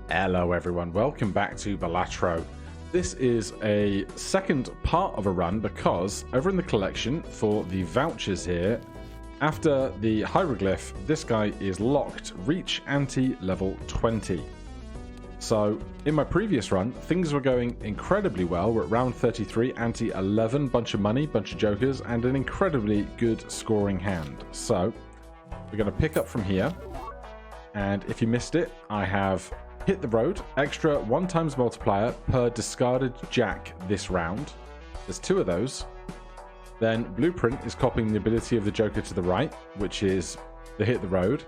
Hello everyone, welcome back to Balatro. This is a second part of a run because over in the collection for the vouchers here, after the hieroglyph, this guy is locked, reach Ante level 20. So in my previous run, things were going incredibly well. We're at round 33, Ante 11, bunch of money, bunch of jokers, and an incredibly good scoring hand. So we're going to pick up from here. And if you missed it, I have hit the road, extra 1x multiplier per discarded jack this round. There's 2 of those. Then Blueprint is copying the ability of the Joker to the right, which is the hit the road.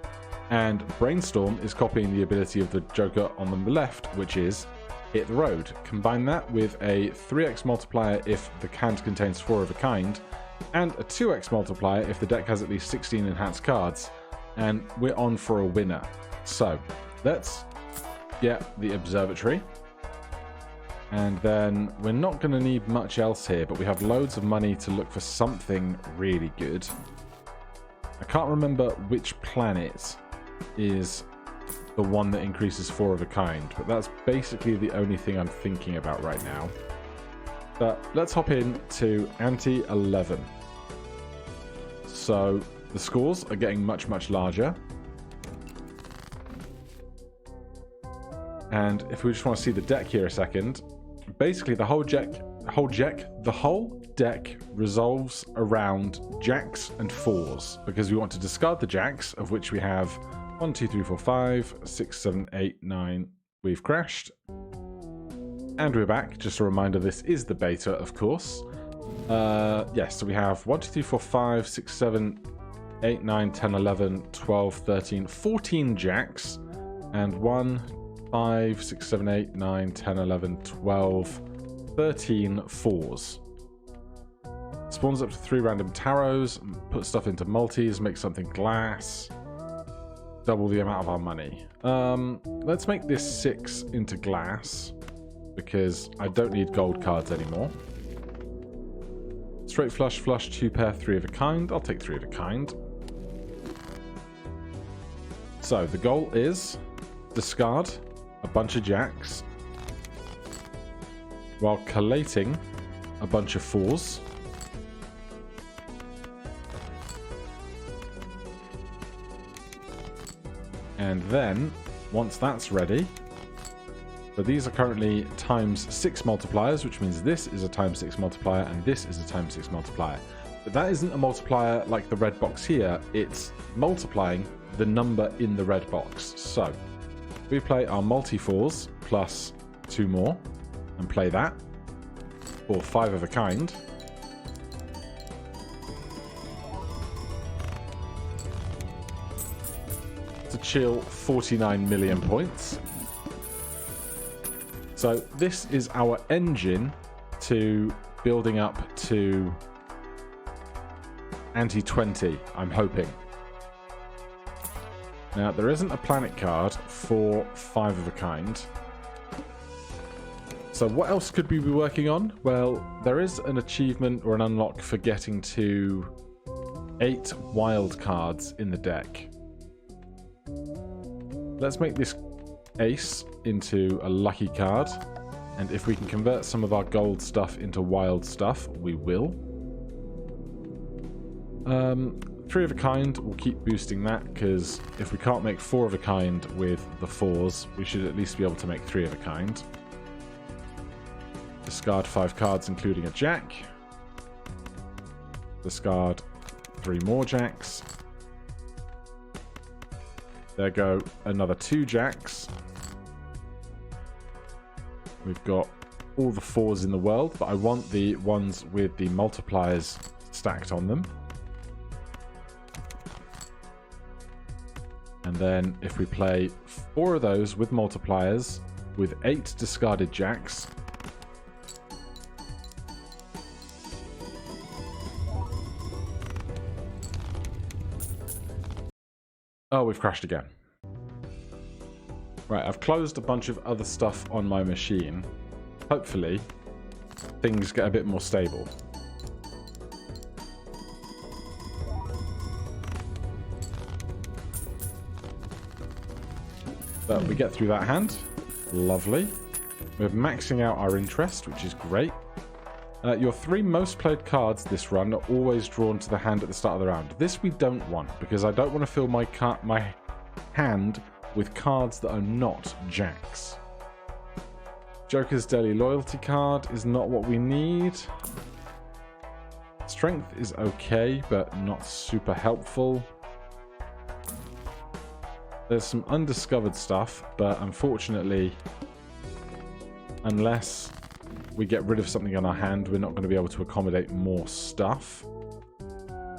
And Brainstorm is copying the ability of the Joker on the left, which is hit the road. Combine that with a 3x multiplier if the hand contains 4 of a kind, and a 2x multiplier if the deck has at least 16 enhanced cards. And we're on for a winner. So let's get the observatory, and then we're not going to need much else here, but we have loads of money to look for something really good. I can't remember which planet is the one that increases 4 of a kind, but that's basically the only thing I'm thinking about right now. But let's hop in to Ante 11. So the scores are getting much larger. And if we just want to see the deck here a second, basically the whole deck resolves around jacks and 4s, because we want to discard the jacks, of which we have 1, 2, 3, 4, 5, 6, 7, 8, 9. We've crashed. And we're back. Just a reminder, this is the beta, of course. Yes, so we have 1, 2, 3, 4, 5, 6, 7, 8, 9, 10, 11, 12, 13, 14 jacks, and 1, 5, 6, 7, 8, 9, 10, 11, 12, 13 4s. Spawns up to 3 random tarots, put stuff into multis, make something glass. Double the amount of our money. Let's make this 6 into glass, because I don't need gold cards anymore. Straight flush, 2 pair, 3 of a kind. I'll take 3 of a kind. So the goal is discard a bunch of jacks while collating a bunch of 4s. And then, once that's ready, so these are currently ×6 multipliers, which means this is a ×6 multiplier and this is a ×6 multiplier. But that isn't a multiplier like the red box here, it's multiplying the number in the red box. So we play our multi-4s plus 2 more and play that for 5 of a kind. To chill 49 million points. So this is our engine to building up to Ante 20, I'm hoping. Now, there isn't a planet card for 5 of a kind. So what else could we be working on? Well, there is an achievement or an unlock for getting to 8 wild cards in the deck. Let's make this ace into a lucky card. And if we can convert some of our gold stuff into wild stuff, we will. 3 of a kind, we'll keep boosting that, because if we can't make 4 of a kind with the 4s, we should at least be able to make 3 of a kind. Discard 5 cards, including a jack. Discard 3 more jacks. There go another 2 jacks. We've got all the 4s in the world, but I want the ones with the multipliers stacked on them. And then if we play 4 of those with multipliers with 8 discarded jacks, oh, we've crashed again. Right, I've closed a bunch of other stuff on my machine. Hopefully, things get a bit more stable. But we get through that hand. Lovely. We're maxing out our interest, which is great. Your 3 most played cards this run are always drawn to the hand at the start of the round. This we don't want, because I don't want to fill my hand with cards that are not jacks. Joker's Daily Loyalty card is not what we need. Strength is okay, but not super helpful. There's some undiscovered stuff, but unfortunately, unless we get rid of something on our hand, we're not going to be able to accommodate more stuff.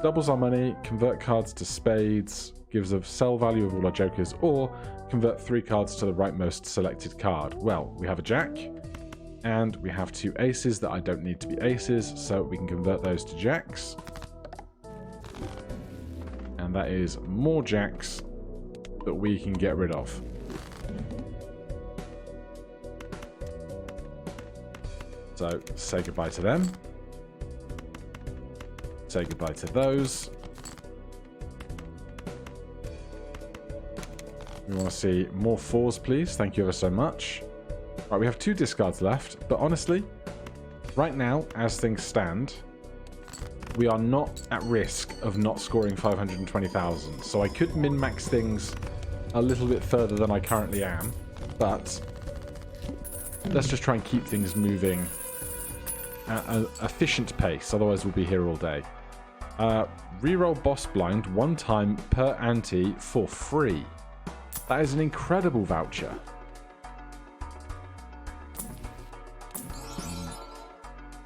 Doubles our money, convert cards to spades, gives a sell value of all our jokers, or convert 3 cards to the rightmost selected card. Well, we have a jack, and we have 2 aces that I don't need to be aces, so we can convert those to jacks. And that is more jacks that we can get rid of. So, say goodbye to them. Say goodbye to those. We want to see more 4s, please. Thank you ever so much. Right, we have 2 discards left, but honestly, right now, as things stand, we are not at risk of not scoring 520,000. So I could min-max things a little bit further than I currently am, but let's just try and keep things moving at an efficient pace, otherwise we'll be here all day. Reroll boss blind 1 time per ante for free. That is an incredible voucher.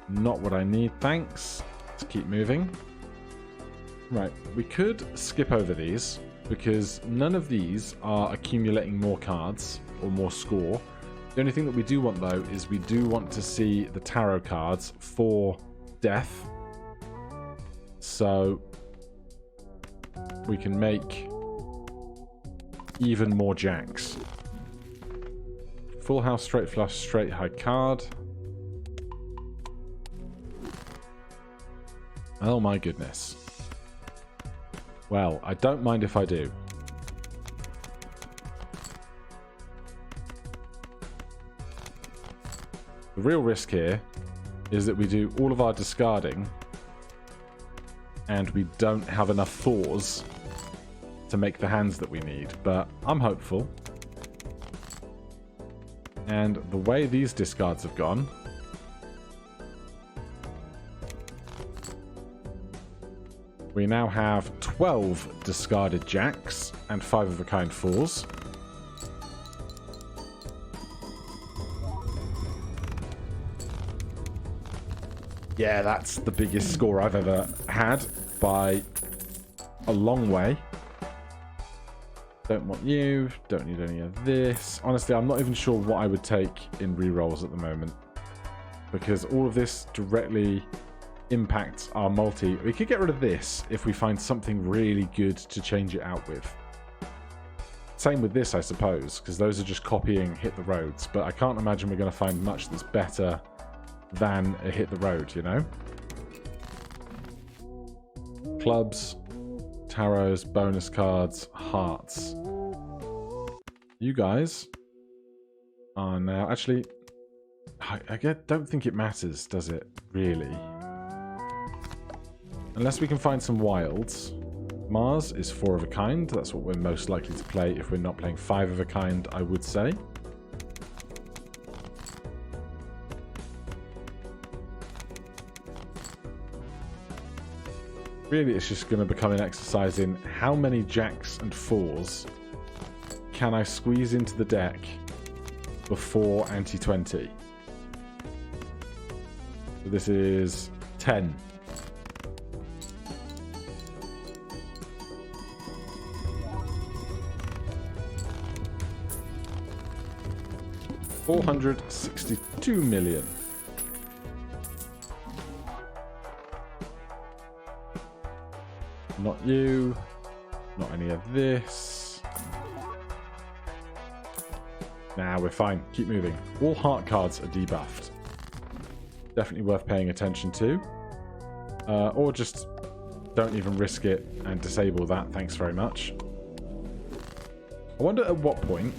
Not what I need, thanks. Let's keep moving. Right, we could skip over these, because none of these are accumulating more cards or more score. The only thing that we do want, though, is we do want to see the tarot cards for death. So we can make even more jacks. Full house, straight flush, straight high card. Oh my goodness. Well, I don't mind if I do. The real risk here is that we do all of our discarding and we don't have enough 4s to make the hands that we need, but I'm hopeful. And the way these discards have gone, we now have 12 discarded jacks and 5 of a kind 4s. Yeah, that's the biggest score I've ever had by a long way. Don't want you. Don't need any of this. Honestly, I'm not even sure what I would take in rerolls at the moment, because all of this directly impacts our multi. We could get rid of this if we find something really good to change it out with. Same with this, I suppose, because those are just copying Hit the Roads, but I can't imagine we're going to find much that's better than a Hit the Road, you know? Clubs, tarots, bonus cards, hearts. You guys are now... Actually, I don't think it matters, does it? Really? Unless we can find some wilds. Mars is 4 of a kind. That's what we're most likely to play if we're not playing 5 of a kind, I would say. Really, it's just going to become an exercise in how many jacks and 4s can I squeeze into the deck before ante 20. So this is 10. $462 million. Not you. Not any of this. Nah, we're fine. Keep moving. All heart cards are debuffed. Definitely worth paying attention to. Or just don't even risk it and disable that. Thanks very much. I wonder at what point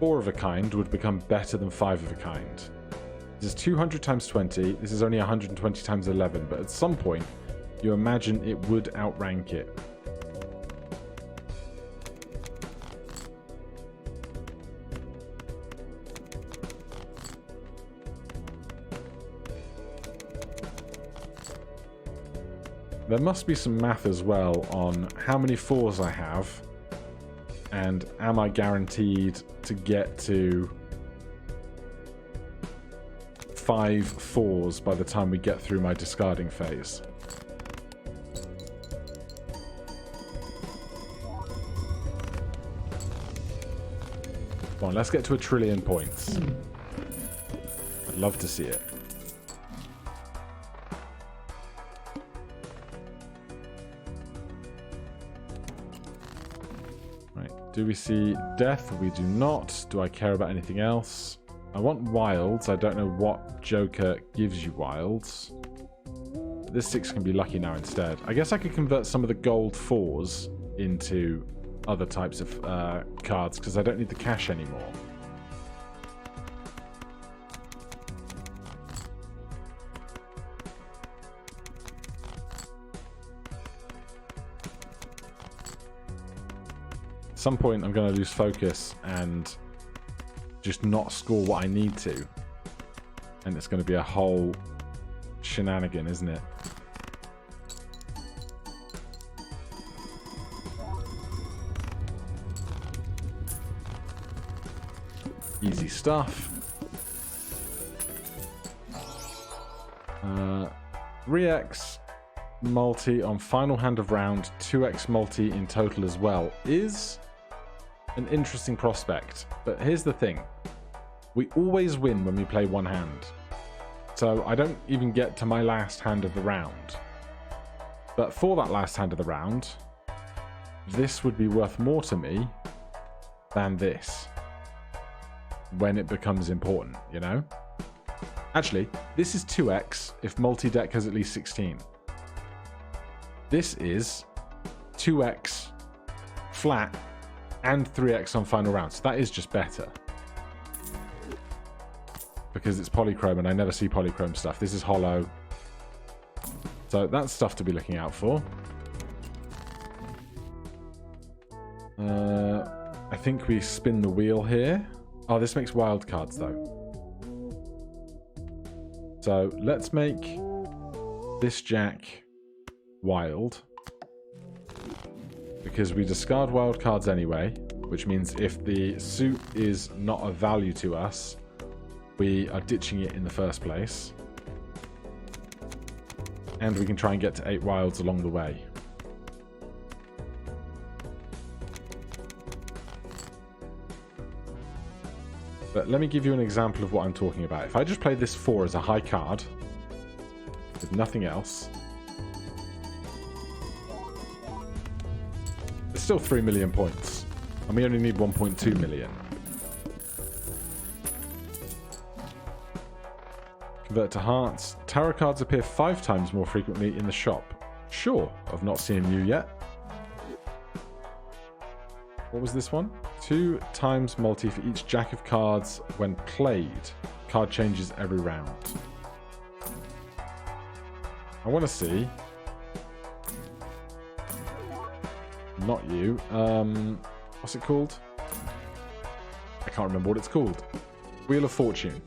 4 of a kind would become better than 5 of a kind. This is 200 times 20. This is only 120 times 11, but at some point, you imagine it would outrank it. There must be some math as well on how many 4s I have, and am I guaranteed to get to 5 4s by the time we get through my discarding phase. Come on, let's get to 1 trillion points. I'd love to see it. Do we see death? We do not. Do I care about anything else? I want wilds. I don't know what Joker gives you wilds. This 6 can be lucky now instead. I guess I could convert some of the gold 4s into other types of cards because I don't need the cash anymore. At some point I'm going to lose focus and just not score what I need to, and it's going to be a whole shenanigan, isn't it? Easy stuff. 3x multi on final hand of round, 2x multi in total as well is an interesting prospect. But here's the thing. We always win when we play one hand. So I don't even get to my last hand of the round. But for that last hand of the round, this would be worth more to me than this. When it becomes important, you know? Actually, this is 2x if multi-deck has at least 16. This is 2x flat and 3x on final round. So that is just better. Because it's polychrome and I never see polychrome stuff. This is hollow. So that's stuff to be looking out for. I think we spin the wheel here. Oh, this makes wild cards though. So let's make this jack wild. Because we discard wild cards anyway. Which means if the suit is not of value to us, we are ditching it in the first place. And we can try and get to 8 wilds along the way. But let me give you an example of what I'm talking about. If I just play this 4 as a high card, with nothing else, it's still 3 million points. And we only need 1.2 million. Convert to hearts. Tarot cards appear 5 times more frequently in the shop. Sure, I've not seen you yet. What was this one? 2 times multi for each jack of cards when played. Card changes every round. I want to see. Not you. What's it called? I can't remember what it's called. Wheel of Fortune.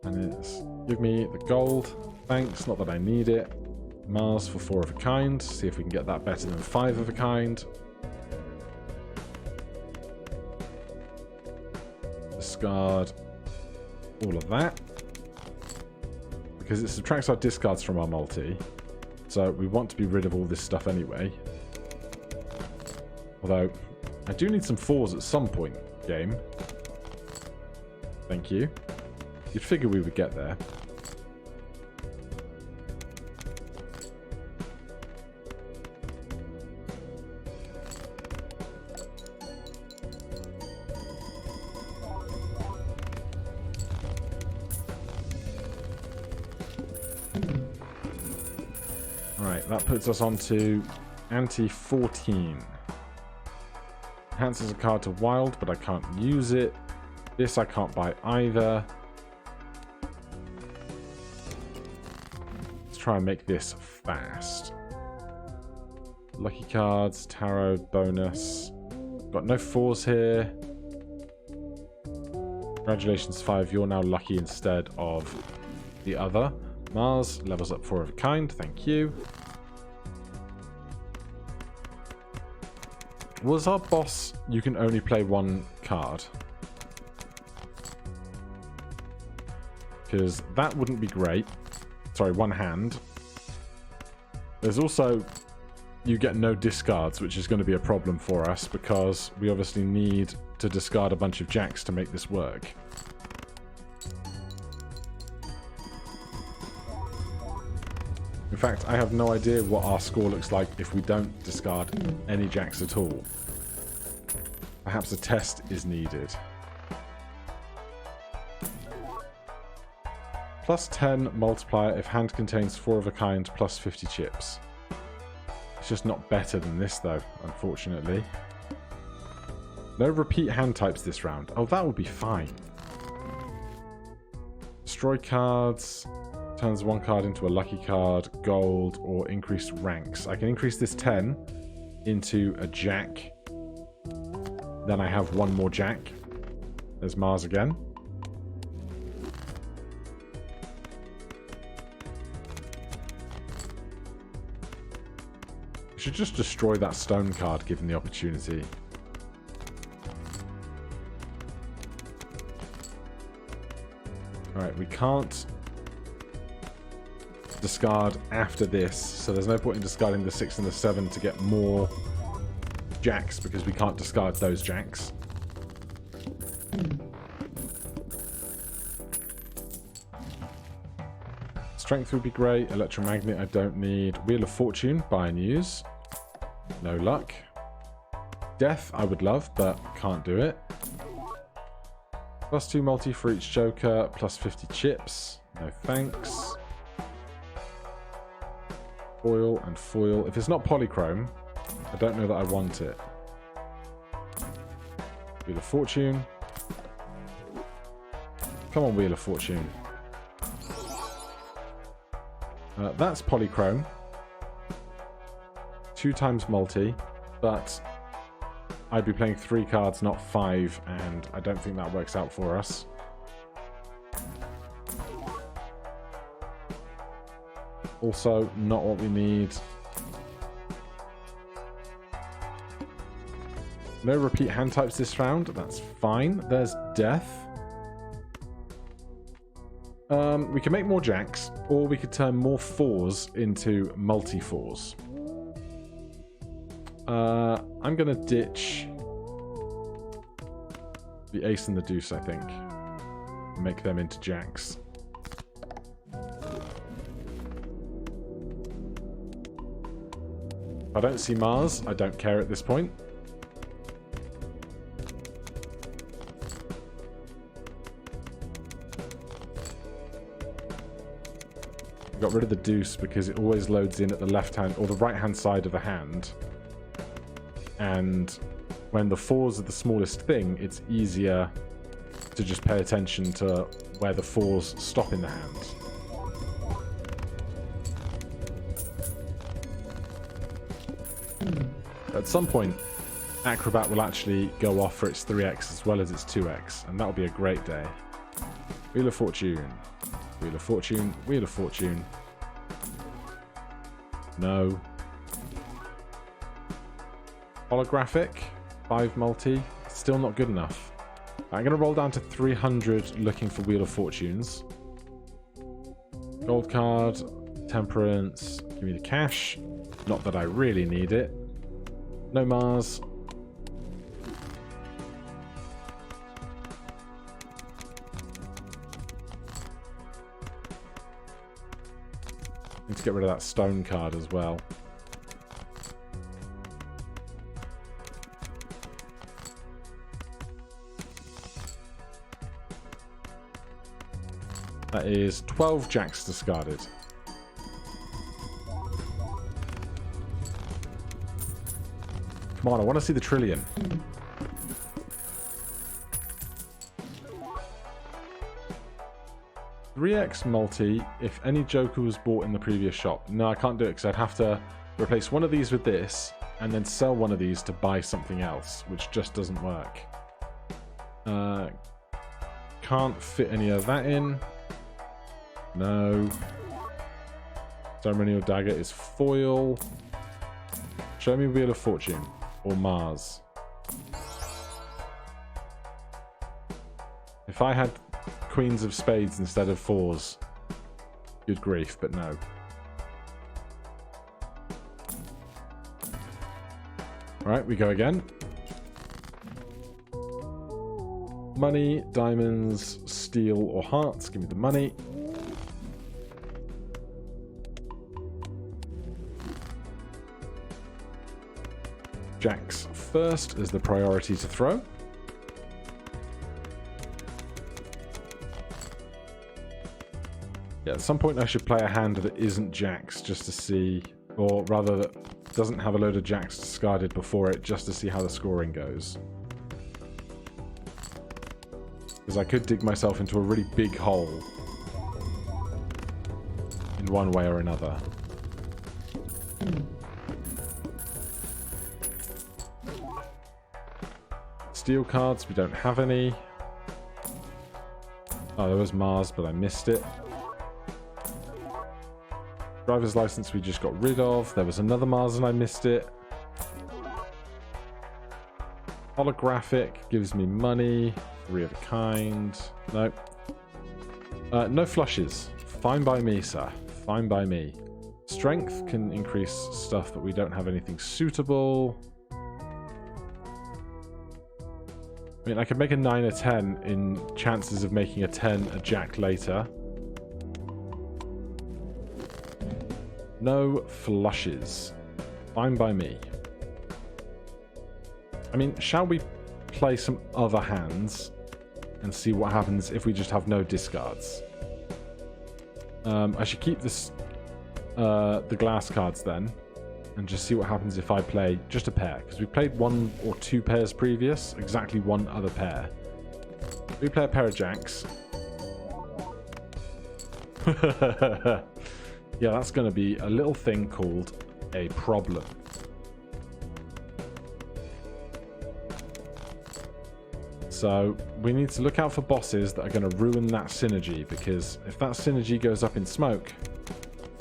And it's give me the gold. Thanks, not that I need it. Mars for 4 of a kind. See if we can get that better than 5 of a kind. Discard all of that. Because it subtracts our discards from our multi. So we want to be rid of all this stuff anyway. Although, I do need some 4s at some point, game. Thank you. You'd figure we would get there. Alright, that puts us on to Ante 14. Enhances a card to wild, but I can't use it. This I can't buy either. Let's try and make this fast. Lucky cards, tarot, bonus. Got no 4s here. Congratulations, 5. You're now lucky instead of the other. Mars levels up 4 of a kind. Thank you. Was our boss, you can only play 1 card? Because that wouldn't be great. Sorry, 1 hand. There's also, you get no discards, which is going to be a problem for us because we obviously need to discard a bunch of jacks to make this work. In fact, I have no idea what our score looks like if we don't discard any jacks at all. Perhaps a test is needed. Plus 10 multiplier if hand contains 4 of a kind plus 50 chips. It's just not better than this though, unfortunately. No repeat hand types this round. Oh, that would be fine. Destroy cards. Turns 1 card into a lucky card, gold, or increased ranks. I can increase this 10 into a jack. Then I have 1 more jack. There's Mars again. I should just destroy that stone card given the opportunity. Alright, we can't discard after this, so there's no point in discarding the 6 and the 7 to get more jacks because we can't discard those jacks. Strength would be great. Electromagnet I don't need. Wheel of Fortune, buy and use. No luck. Death I would love, but can't do it. Plus 2 multi for each joker, plus 50 chips. No thanks. Foil and foil. If it's not polychrome, I don't know that I want it. Wheel of Fortune. Come on, Wheel of Fortune. That's polychrome. 2 times multi, but I'd be playing 3 cards, not 5, and I don't think that works out for us. Also, not what we need. No repeat hand types this round. That's fine. There's death. We can make more jacks, or we could turn more 4s into multi-4s. I'm going to ditch the ace and the deuce, I think. Make them into jacks. If I don't see Mars, I don't care at this point. Got rid of the deuce because it always loads in at the left hand or the right hand side of the hand. And when the 4s are the smallest thing, it's easier to just pay attention to where the 4s stop in the hand. At some point, Acrobat will actually go off for its 3x as well as its 2x, and that'll be a great day. Wheel of Fortune. Wheel of Fortune. Wheel of Fortune. No. Holographic. 5 multi. Still not good enough. I'm going to roll down to 300 looking for Wheel of Fortunes. Gold card. Temperance. Give me the cash. Not that I really need it. No Mars. Need to get rid of that stone card as well. That is 12 jacks discarded. Come on, I want to see the trillion. 3x multi if any Joker was bought in the previous shop. No, I can't do it because I'd have to replace one of these with this and then sell one of these to buy something else, which just doesn't work. Can't fit any of that in. No. Ceremonial dagger is foil. Show me Wheel of Fortune or Mars. If I had queens of spades instead of fours, good grief, but no. Alright, we go again. Money, diamonds, steel, or hearts. Give me the money. Jacks first is the priority to throw. Yeah, at some point I should play a hand that isn't jacks just to see, or rather that doesn't have a load of jacks discarded before it, just to see how the scoring goes. Because I could dig myself into a really big hole in one way or another. Steel cards, we don't have any. Oh, there was Mars, but I missed it. Driver's license we just got rid of. There was another Mars and I missed it. Holographic gives me money. 3 of a kind. Nope. No flushes. Fine by me, sir. Fine by me. Strength can increase stuff, but we don't have anything suitable. I mean, I could make a 9 or 10 in chances of making a 10 a jack later. No flushes. Fine by me. I mean, shall we play some other hands and see what happens if we just have no discards? I should keep this, the glass cards then, and just see what happens if I play just a pair, because we played 1 or 2 pairs previous, exactly one other pair. We play a pair of jacks. Yeah, that's going to be a little thing called a problem. So we need to look out for bosses that are going to ruin that synergy, because if that synergy goes up in smoke,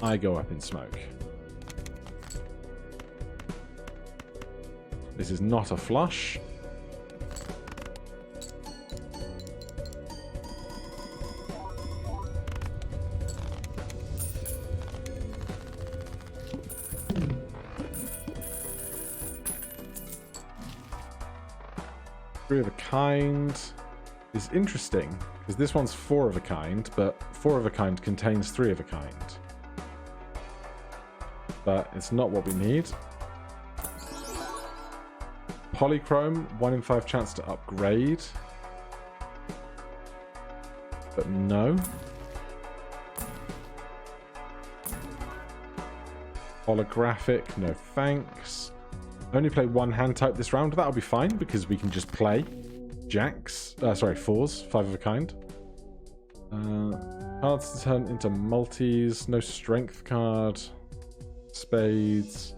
I go up in smoke. This is not a flush. Three of a kind is interesting, because this one's 4 of a kind, but 4 of a kind contains 3 of a kind. But it's not what we need. Polychrome, 1 in 5 chance to upgrade. But no. Holographic, no thanks. Only play 1 hand type this round. That'll be fine because we can just play jacks. Sorry, 4s, 5 of a kind. Cards to turn into multis. No strength card. Spades.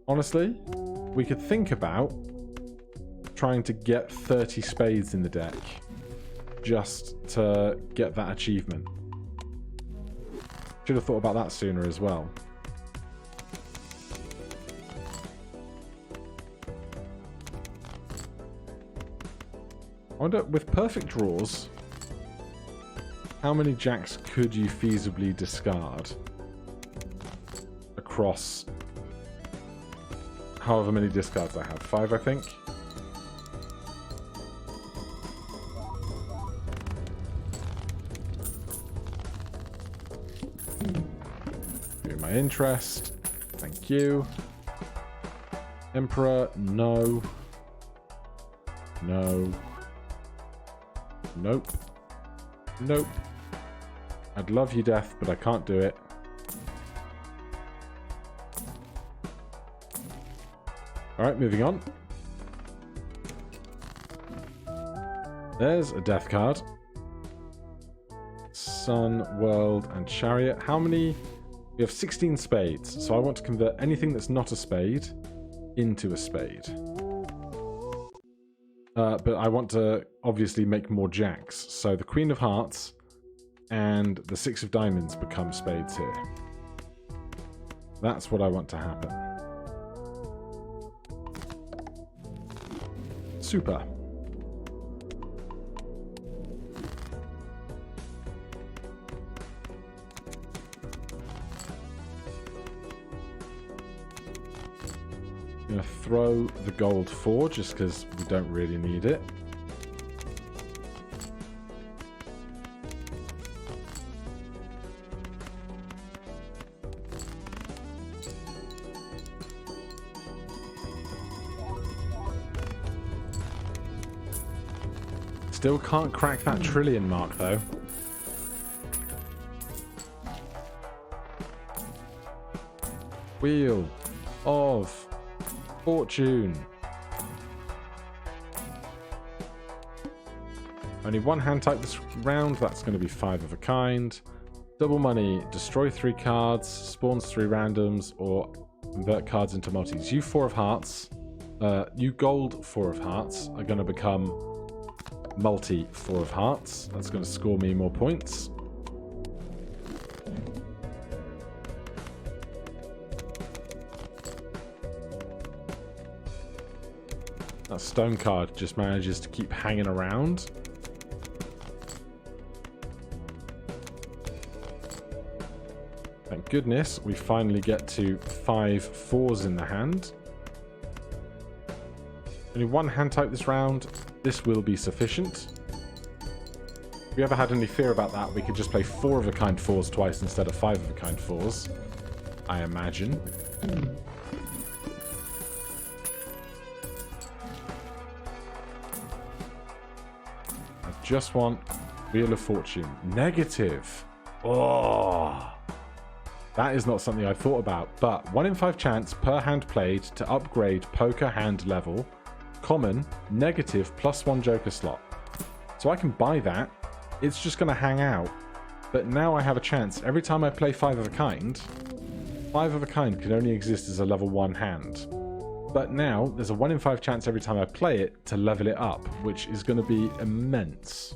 Honestly, we could think about trying to get 30 spades in the deck just to get that achievement. Should have thought about that sooner as well. I wonder, with perfect draws, how many jacks could you feasibly discard across however many discards I have? 5, I think. Give me my interest. Thank you. Emperor, no. No. Nope. Nope. I'd love you, Death, but I can't do it. Alright, moving on. There's a Death card. Sun, World, and Chariot. How many? We have 16 spades, so I want to convert anything that's not a spade into a spade. But I want to obviously make more jacks. So the Queen of Hearts and the Six of Diamonds become spades here. That's what I want to happen. Super. I'm going to throw the gold 4 just because we don't really need it. Still can't crack that trillion mark though. Wheel of Fortune. Only one hand type this round. That's going to be 5 of a kind. Double money. Destroy 3 cards. Spawns 3 randoms. Or convert cards into multis. You 4 of hearts. You gold 4 of hearts are going to become multi 4 of hearts. That's going to score me more points. That stone card just manages to keep hanging around. Thank goodness we finally get to 5 4s in the hand. Only one hand type this round. This will be sufficient. If we ever had any fear about that, we could just play 4 of a kind 4s twice instead of 5 of a kind 4s, I imagine. I just want Wheel of Fortune. Negative. Oh, that is not something I thought about. But 1 in 5 chance per hand played to upgrade poker hand level. Common, negative, +1 joker slot. So I can buy that. It's just going to hang out. But now I have a chance. Every time I play 5 of a kind, 5 of a kind can only exist as a level 1 hand. But now there's a 1 in 5 chance every time I play it to level it up, which is going to be immense.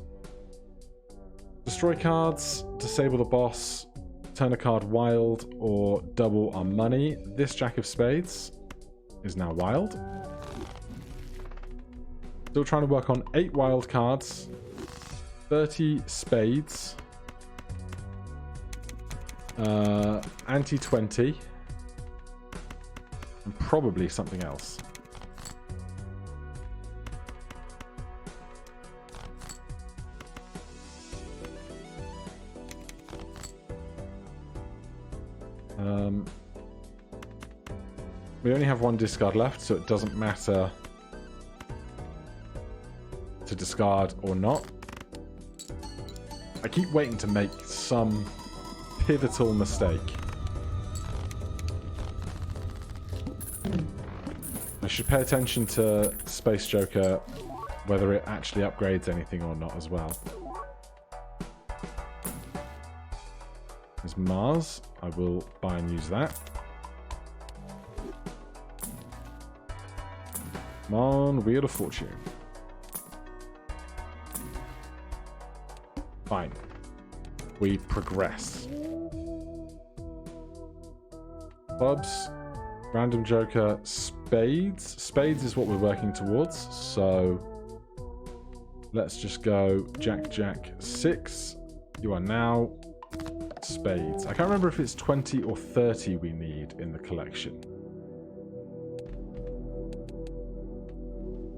Destroy cards, disable the boss, turn a card wild, or double our money. This Jack of Spades is now wild. Still trying to work on 8 wild cards, 30 spades, Ante 20, and probably something else. We only have 1 discard left, so it doesn't matter to discard or not. I keep waiting to make some pivotal mistake. I should pay attention to Space Joker, whether it actually upgrades anything or not as well. There's Mars. I will buy and use that. Come on, Wheel of Fortune. Fine. We progress. Clubs, random joker, spades. Spades is what we're working towards, so let's just go Jack, Jack, 6. You are now spades. I can't remember if it's 20 or 30 we need in the collection.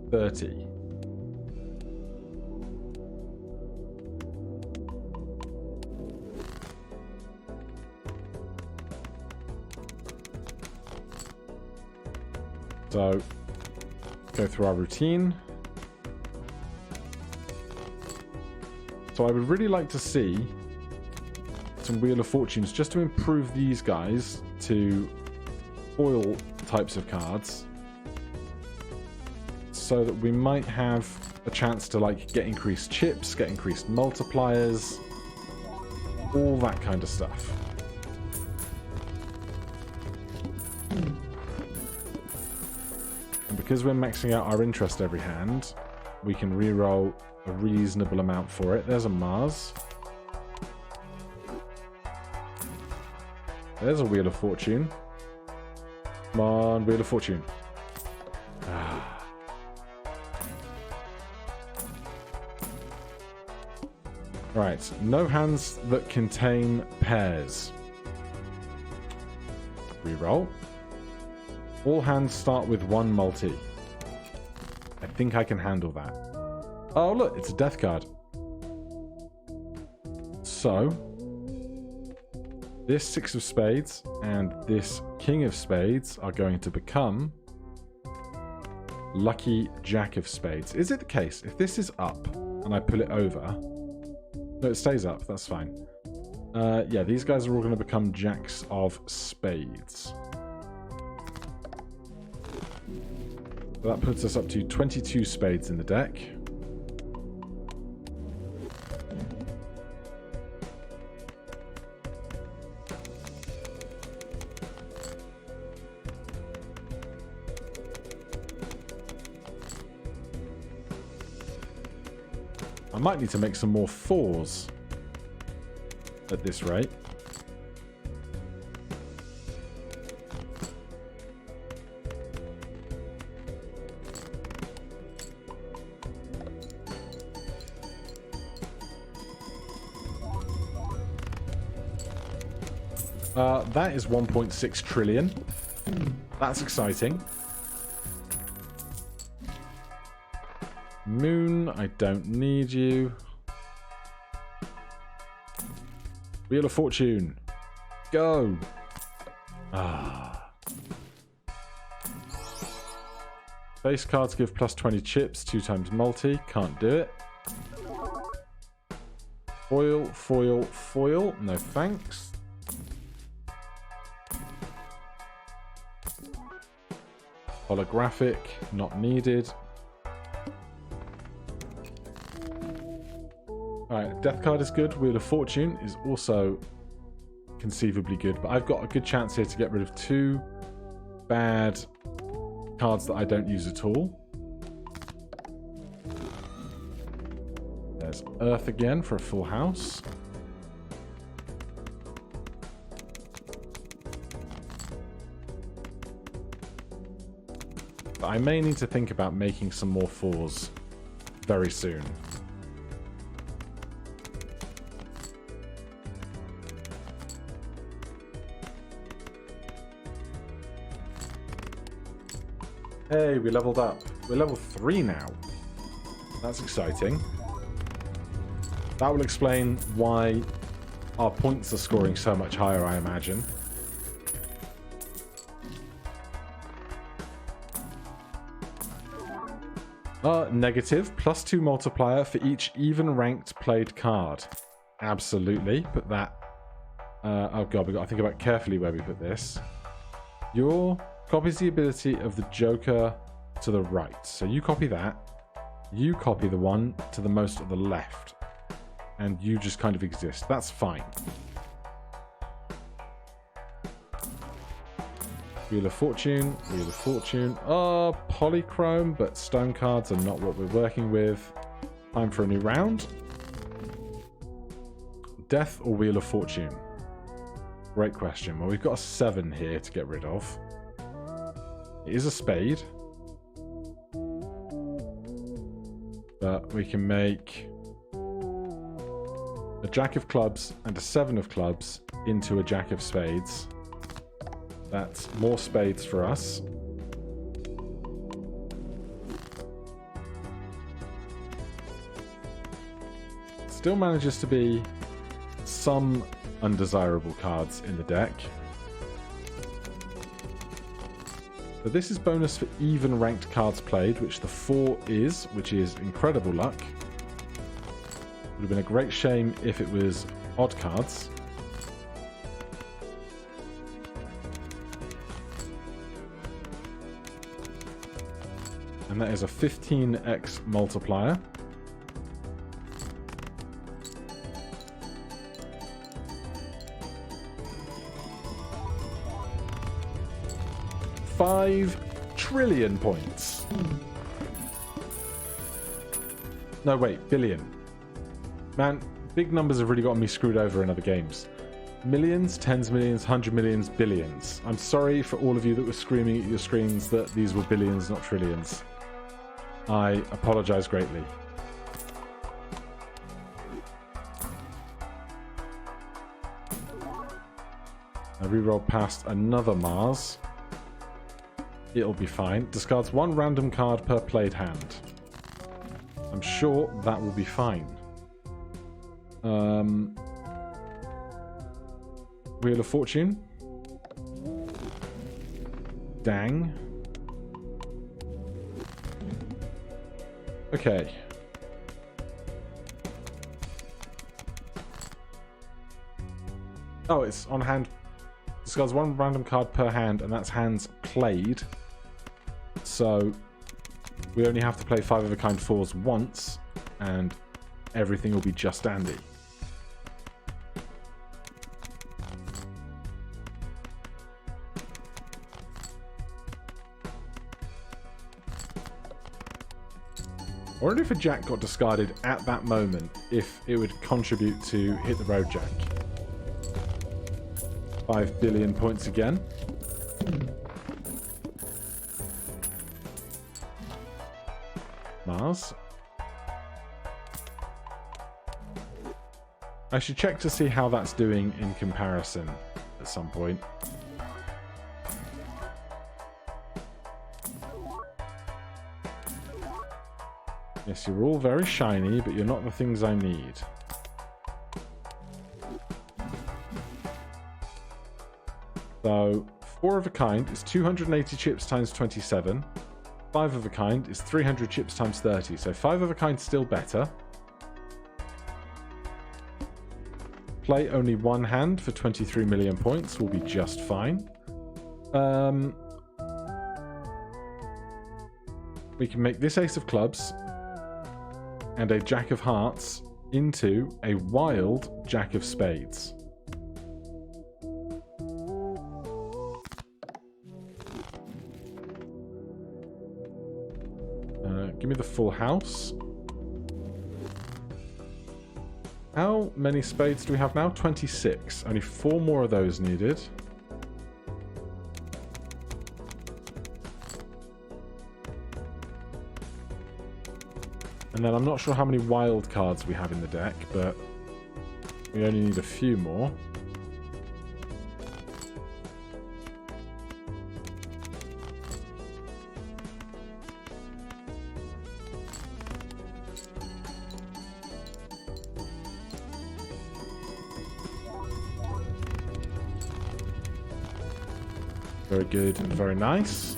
30. So, go through our routine. So I would really like to see some Wheel of Fortunes just to improve these guys to foil types of cards, so that we might have a chance to like get increased chips, get increased multipliers, all that kind of stuff. And because we're maxing out our interest every hand, we can reroll a reasonable amount for it. There's a Mars. There's a Wheel of Fortune. Come on, Wheel of Fortune. Right, no hands that contain pairs. Reroll. All hands start with one multi. I think I can handle that. Oh, look, it's a death card. So, this 6 of spades and this king of spades are going to become lucky jack of spades. Is it the case, if this is up and I pull it over... No, it stays up. That's fine. Yeah, these guys are all going to become jacks of spades. So that puts us up to 22 spades in the deck. I might need to make some more 4s at this rate. That is 1.6 trillion. That's exciting. Moon, I don't need you. Wheel of Fortune. Go. Base cards give plus 20 chips, 2 times multi. Can't do it. Foil, foil, foil. No thanks. Holographic, not needed. Alright, Death card is good. Wheel of Fortune is also conceivably good, but I've got a good chance here to get rid of 2 bad cards that I don't use at all. There's Earth again for a full house. But I may need to think about making some more 4s very soon. Hey, we leveled up. We're level 3 now. That's exciting. That will explain why our points are scoring so much higher, I imagine. Negative. +2 multiplier for each even ranked played card. Absolutely. Put that... oh god, we've got to think about carefully where we put this. Your... copies the ability of the Joker to the right. So you copy that. You copy the one to the most of the left. And you just kind of exist. That's fine. Wheel of Fortune. Wheel of Fortune. Oh, polychrome, but stone cards are not what we're working with. Time for a new round. Death or Wheel of Fortune? Great question. Well, we've got a 7 here to get rid of. It is a spade. But we can make a Jack of Clubs and a 7 of Clubs into a Jack of Spades. That's more spades for us. Still manages to be some undesirable cards in the deck. But this is bonus for even ranked cards played, which the 4 is, which is incredible luck. Would have been a great shame if it was odd cards. And that is a 15x multiplier. 5 trillion points. No, wait, billion. Man, big numbers have really gotten me screwed over in other games. Millions, tens of millions, 100 millions, billions. I'm sorry for all of you that were screaming at your screens that these were billions, not trillions. I apologize greatly. I reroll past another Mars. It'll be fine. Discards 1 random card per played hand. I'm sure that will be fine. Wheel of Fortune. Dang. Okay. Oh, it's on hand. Discards 1 random card per hand, and that's hands played. So we only have to play 5 of a kind 4s once, and everything will be just dandy. I wonder if a jack got discarded at that moment, if it would contribute to hit the road jack. 5 billion points again. Mars. I should check to see how that's doing in comparison at some point. Yes, you're all very shiny, but you're not the things I need. So, 4 of a kind is 280 chips times 27. 5 of a kind is 300 chips times 30. So 5 of a kind still better. Play only 1 hand for 23 million points will be just fine. We can make this ace of clubs and a jack of hearts into a wild jack of spades. Give me the full house. How many spades do we have now? 26. Only 4 more of those needed. And then I'm not sure how many wild cards we have in the deck, but we only need a few more. Very good and very nice.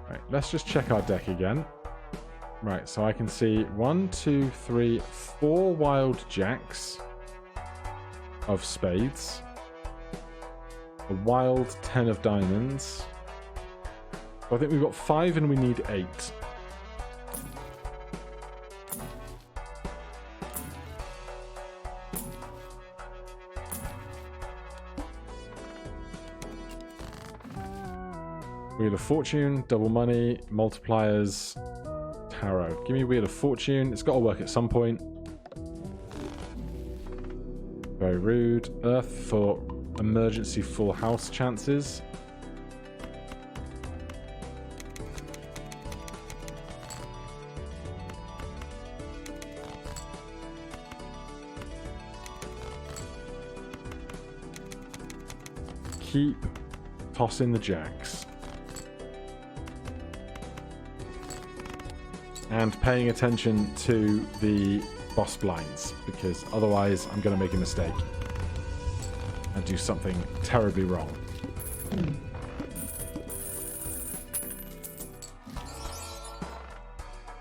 Right, let's just check our deck again. Right, so I can see 1, 2, 3, 4 wild jacks of spades. A wild 10 of diamonds. So I think we've got 5 and we need 8. Wheel of Fortune, double money, multipliers, tarot. Give me Wheel of Fortune. It's got to work at some point. Very rude. Earth for emergency full house chances. Keep tossing the jacks. And paying attention to the boss blinds, because otherwise I'm going to make a mistake and do something terribly wrong.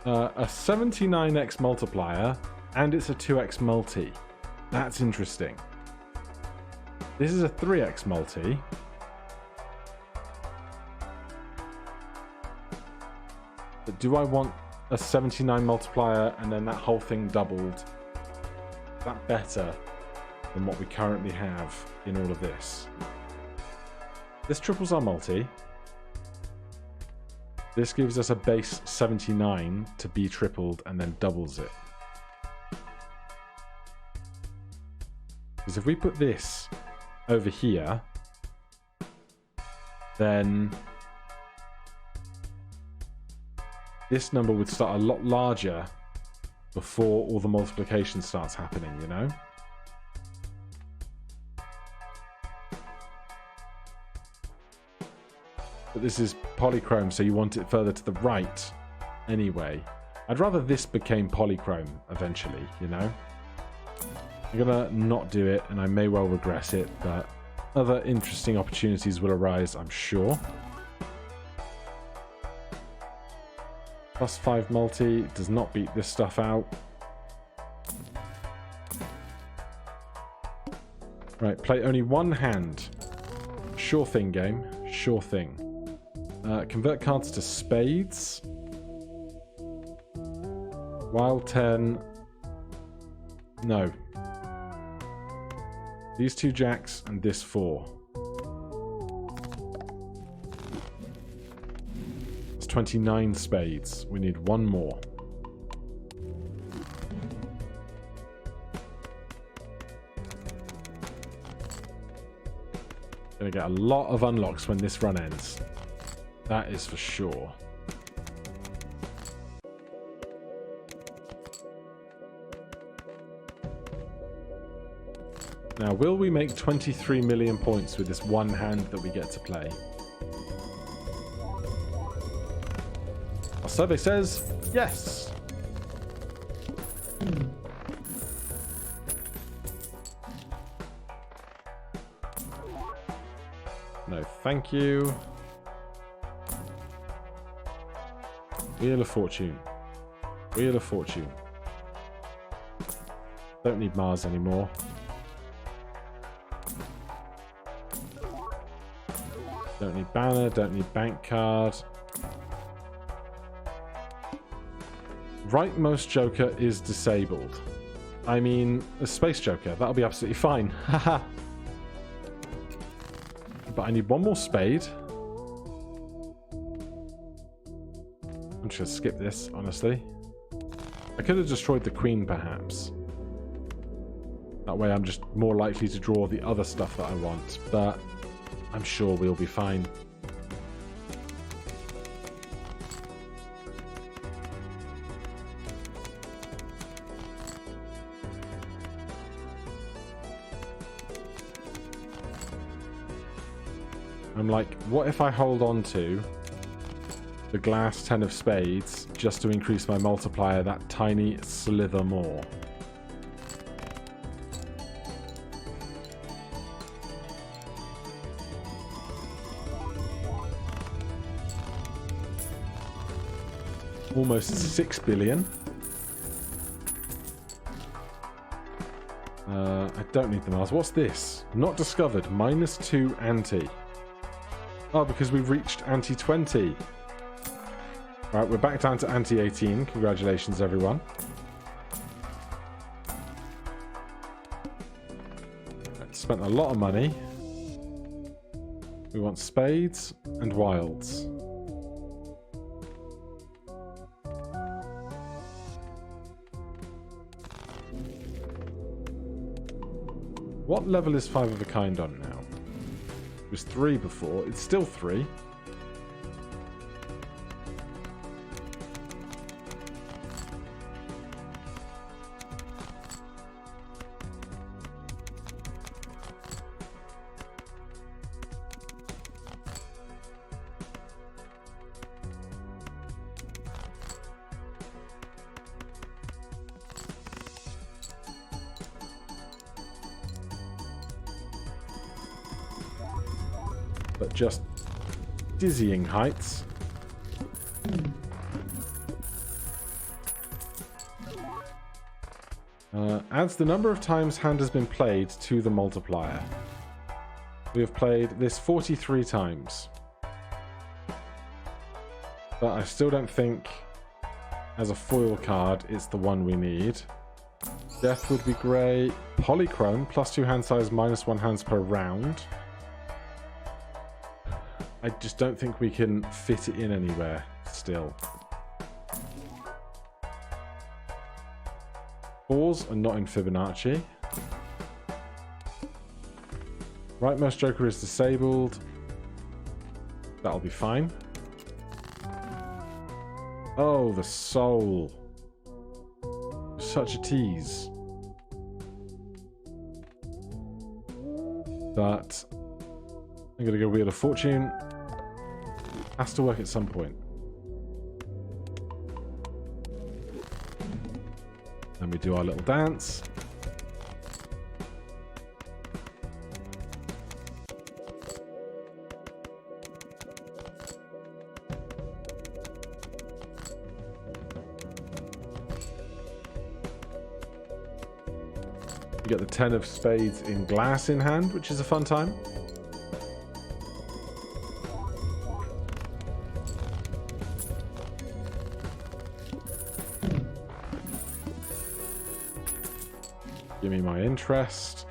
A 79x multiplier, and it's a 2x multi. That's interesting. This is a 3x multi. But do I want a 79 multiplier and then that whole thing doubled? Is that better than what we currently have in all of this? This triples our multi. This gives us a base 79 to be tripled and then doubles it. Because if we put this over here, then this number would start a lot larger before all the multiplication starts happening, you know? But this is polychrome, so you want it further to the right anyway. I'd rather this became polychrome eventually, you know? I'm gonna not do it, and I may well regret it, but other interesting opportunities will arise, I'm sure. +5 multi does not beat this stuff out. Right, play only one hand. Sure thing, game. Sure thing. Convert cards to spades. Wild 10. No. These 2 jacks and this 4. That's 29 spades. We need one more. Gonna get a lot of unlocks when this run ends. That is for sure. Now, will we make 23 million points with this one hand that we get to play? Our survey says yes. No, thank you. Wheel of Fortune. Wheel of Fortune. Don't need Mars anymore. Don't need banner, don't need bank card. Rightmost Joker is disabled. I mean, a Space Joker, that'll be absolutely fine. Haha. But I need one more spade. I'm just going to skip this, honestly. I could have destroyed the queen, perhaps. That way I'm just more likely to draw the other stuff that I want. But I'm sure we'll be fine. I'm like, what if I hold on to the glass 10 of spades just to increase my multiplier that tiny slither more? Almost 6 billion. I don't need the Mars. What's this? Not discovered. -2 Ante. Oh, because we've reached Ante 20. Right, we're back down to Ante 18. Congratulations, everyone. Right, spent a lot of money. We want spades and wilds. What level is 5 of a kind on now? It was 3 before. It's still 3. But just dizzying heights. Adds the number of times hand has been played to the multiplier. We have played this 43 times. But I still don't think, as a foil card, it's the one we need. Death would be great. Polychrome, +2 hand size, -1 hands per round. I just don't think we can fit it in anywhere still. 4s are not in Fibonacci. Rightmost joker is disabled. That'll be fine. Oh, the soul. Such a tease. But I'm going to go Wheel of Fortune. Has to work at some point. And we do our little dance. You get the 10 of spades in glass in hand, which is a fun time. Give me my interest.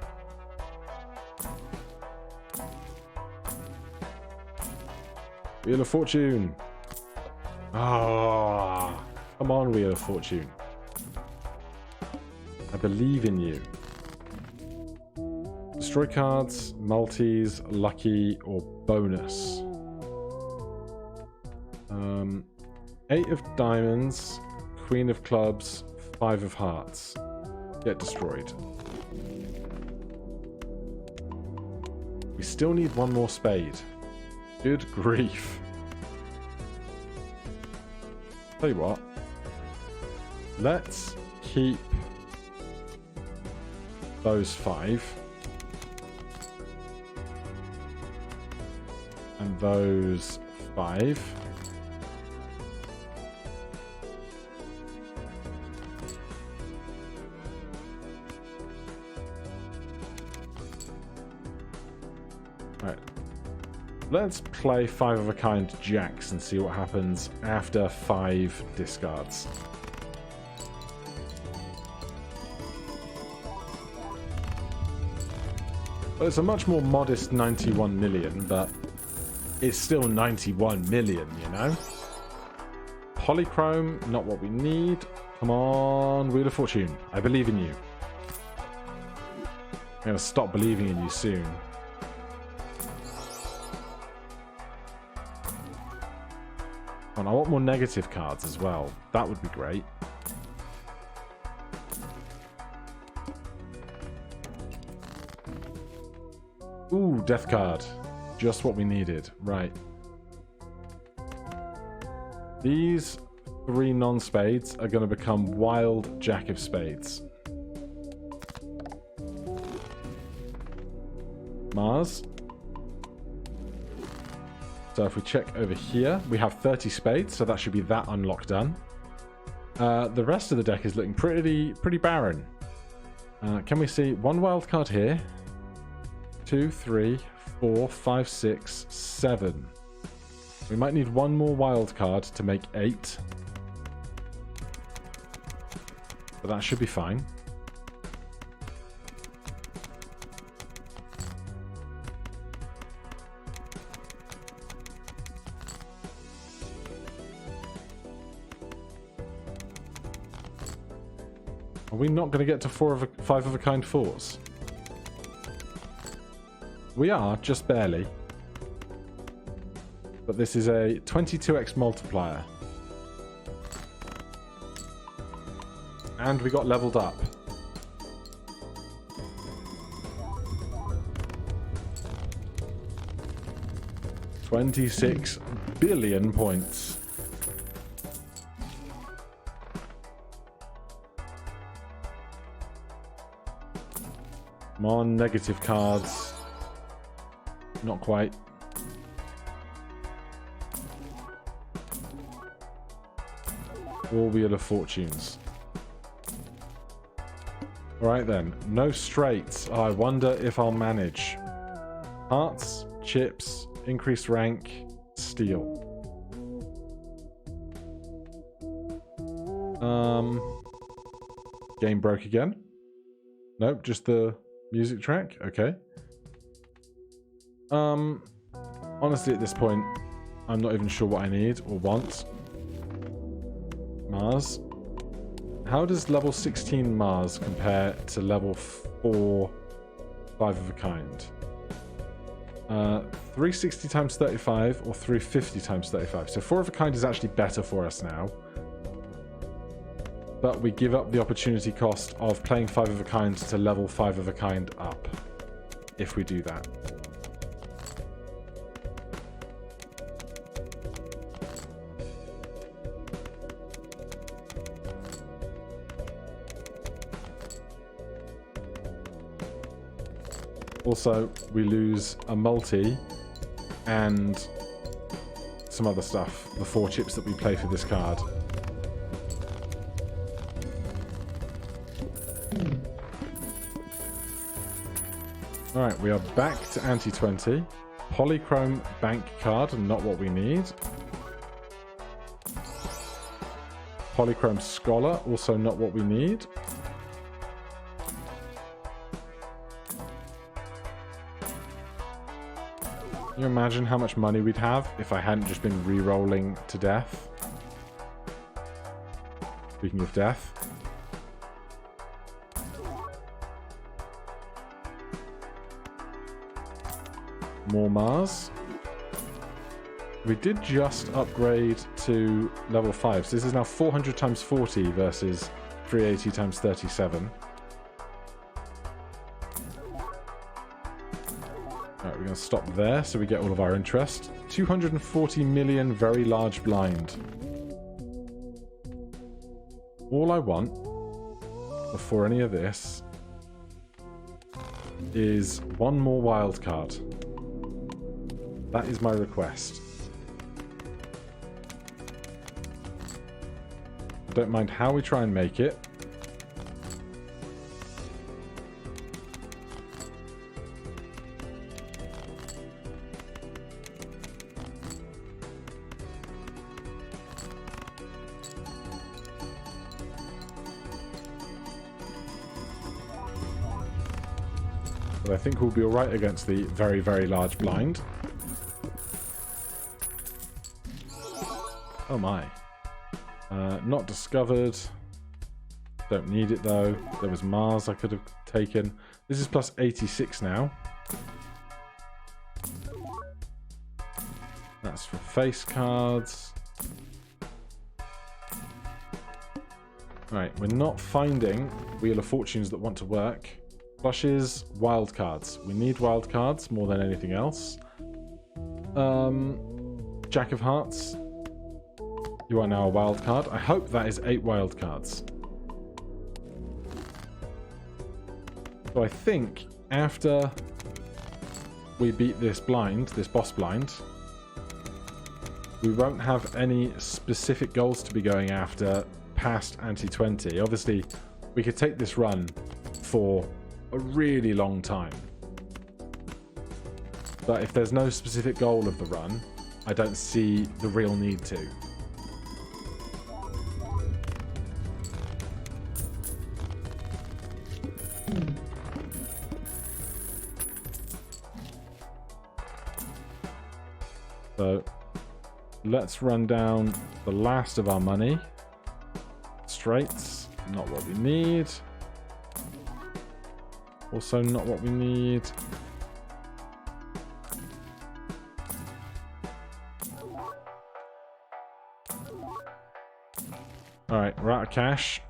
Wheel of Fortune. Ah, come on, Wheel of Fortune. I believe in you. Destroy cards, multis, lucky, or bonus. 8 of diamonds, Queen of clubs, 5 of hearts. Get destroyed. We still need one more spade. Good grief. Tell you what. Let's keep those 5. And those 5. Right. Let's play 5 of a kind jacks and see what happens after 5 discards. Well, it's a much more modest 91 million, but it's still 91 million, you know? Polychrome, not what we need. Come on, Wheel of Fortune. I believe in you. I'm going to stop believing in you soon. And I want more negative cards as well. That would be great. Ooh, death card. Just what we needed. Right. These 3 non-spades are going to become wild jack of spades. Mars. So if we check over here, we have 30 spades, so that should be that unlock done. The rest of the deck is looking pretty barren. Can we see 1 wild card here? 2, 3, 4, 5, 6, 7. We might need 1 more wild card to make 8. But that should be fine. Are we not going to get to 5 of a kind 4s? We are, just barely. But this is a 22x multiplier. And we got leveled up. $26 billion points. Come on, negative cards. Not quite. Or Wheel of Fortunes. Alright then. No straights. I wonder if I'll manage. Hearts, chips, increased rank, steel. Game broke again. Nope, just the music track. Okay. Honestly, at this point, I'm not even sure what I need or want. Mars. How does level 16 Mars compare to level 4 5 of a kind? 360 times 35 or 350 times 35. So 4 of a kind is actually better for us now. But we give up the opportunity cost of playing 5 of a kind to level 5 of a kind up. If we do that. Also, we lose a multi and some other stuff. The 4 chips that we play for this card. Alright, we are back to Ante 20. Polychrome bank card, not what we need. Polychrome scholar, also not what we need. Can you imagine how much money we'd have if I hadn't just been re-rolling to death? Speaking of death. More Mars. We did just upgrade to level 5. So this is now 400 times 40 versus 380 times 37. Alright, we're going to stop there so we get all of our interest. 240 million very large blind. All I want before any of this is one more wild card. That is my request. I don't mind how we try and make it. But I think we'll be alright against the very, very large blind. Oh my. Not discovered. Don't need it though. There was Mars I could have taken. This is plus 86 now. That's for face cards. Right, we're not finding Wheel of Fortunes that want to work. Flushes, wild cards. We need wild cards more than anything else. Jack of Hearts. You are now a wild card. I hope that is 8 wild cards. So I think after we beat this blind, this boss blind, we won't have any specific goals to be going after past Ante 20. Obviously, we could take this run for a really long time. But if there's no specific goal of the run, I don't see the real need to. So let's run down the last of our money. Straights, not what we need. Also not what we need. Alright, we're out of cash.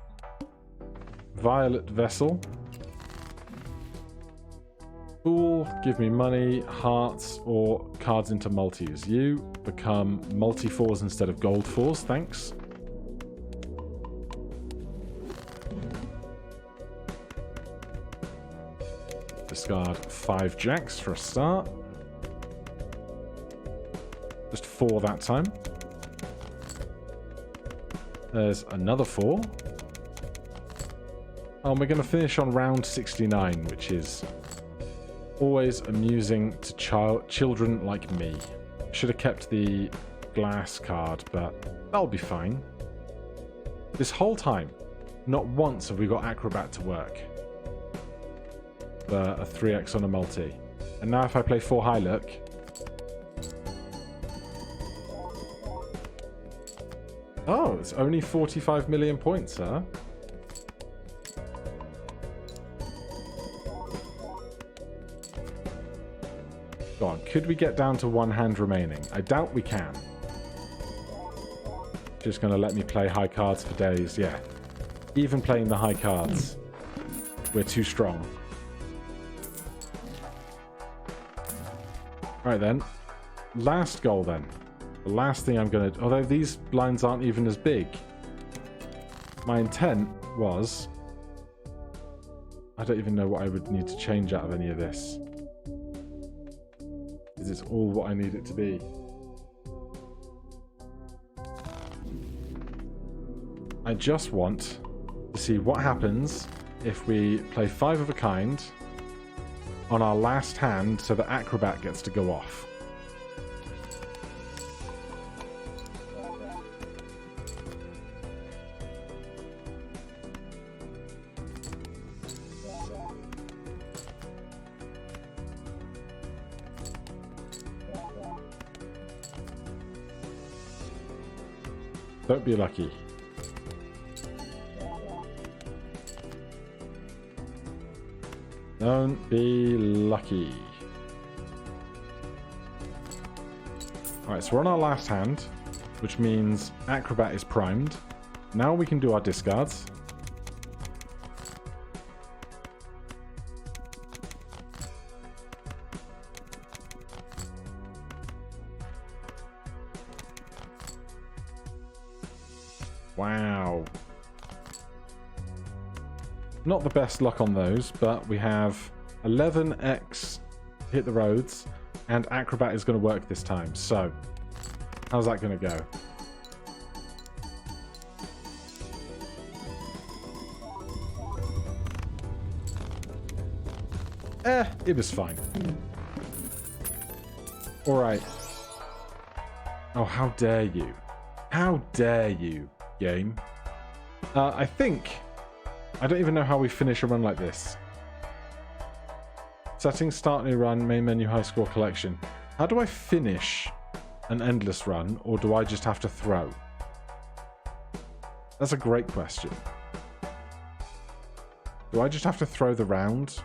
Violet Vessel. Fool, give me money, hearts, or cards into multis. You become multi-4s instead of gold 4s, thanks. Discard 5 jacks for a start. Just 4 that time. There's another 4. Oh, we're going to finish on round 69, which is always amusing to children like me. Should have kept the glass card, but that'll be fine. This whole time, not once have we got Acrobat to work. A 3x on a multi. And now if I play 4 high look, Oh, it's only 45 million points, huh? Go on, could we get down to one hand remaining? I doubt we can. Just going to let me play high cards for days, yeah. Even playing the high cards, we're too strong. Alright then, last goal then. The last thing I'm going to... Although these blinds aren't even as big. My intent was... I don't even know what I would need to change out of any of this. Because it's all what I need it to be. I just want to see what happens if we play 5 of a kind on our last hand so the acrobat gets to go off. Don't be lucky. Don't be lucky. Alright, so we're on our last hand, which means Acrobat is primed. Now we can do our discards. Wow. Not the best luck on those, but we have 11x hit the roads, and Acrobat is going to work this time. So, how's that going to go? It was fine. Alright. Oh, how dare you. How dare you, game. I think... I don't even know how we finish a run like this. Settings, start new run, main menu, high score collection. How do I finish an endless run, or do I just have to throw? That's a great question. Do I just have to throw the round?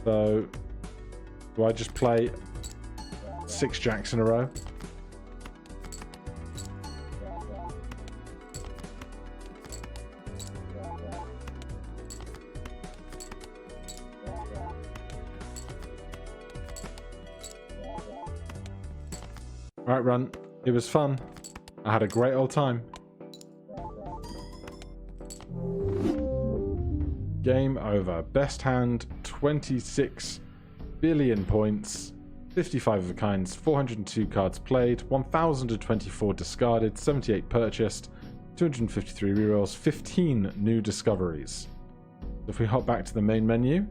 So, do I just play 6 jacks in a row? Right, run. It was fun. I had a great old time. Game over. Best hand, 26 billion points, 55 of a kinds, 402 cards played, 1,024 discarded, 78 purchased, 253 rerolls, 15 new discoveries. If we hop back to the main menu,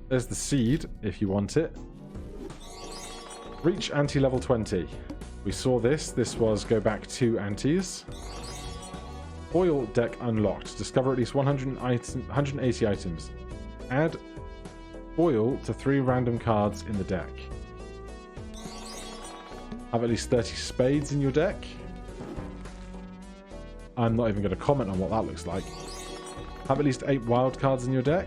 there's the seed if you want it. Reach ante level 20. We saw this. This was go back 2 antes. Foil deck unlocked. Discover at least 180 items. Add foil to 3 random cards in the deck. Have at least 30 spades in your deck. I'm not even going to comment on what that looks like. Have at least 8 wild cards in your deck.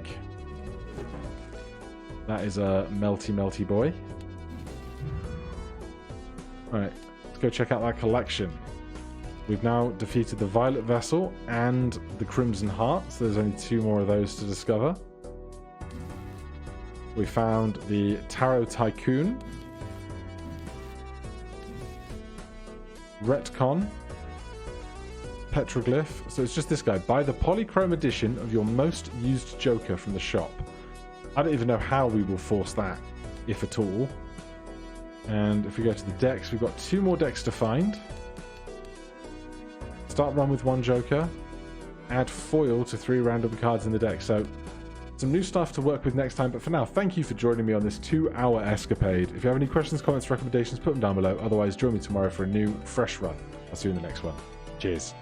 That is a melty boy. Alright, let's go check out that collection. We've now defeated the Violet Vessel and the Crimson Heart, so there's only 2 more of those to discover. We found the Tarot Tycoon, Retcon, Petroglyph. So it's just this guy. Buy the polychrome edition of your most used Joker from the shop. I don't even know how we will force that, if at all. And if we go to the decks, we've got 2 more decks to find. Start run with 1 Joker. Add foil to 3 random cards in the deck. So some new stuff to work with next time. But for now, thank you for joining me on this 2-hour escapade. If you have any questions, comments, recommendations, put them down below. Otherwise, join me tomorrow for a new, fresh run. I'll see you in the next one. Cheers.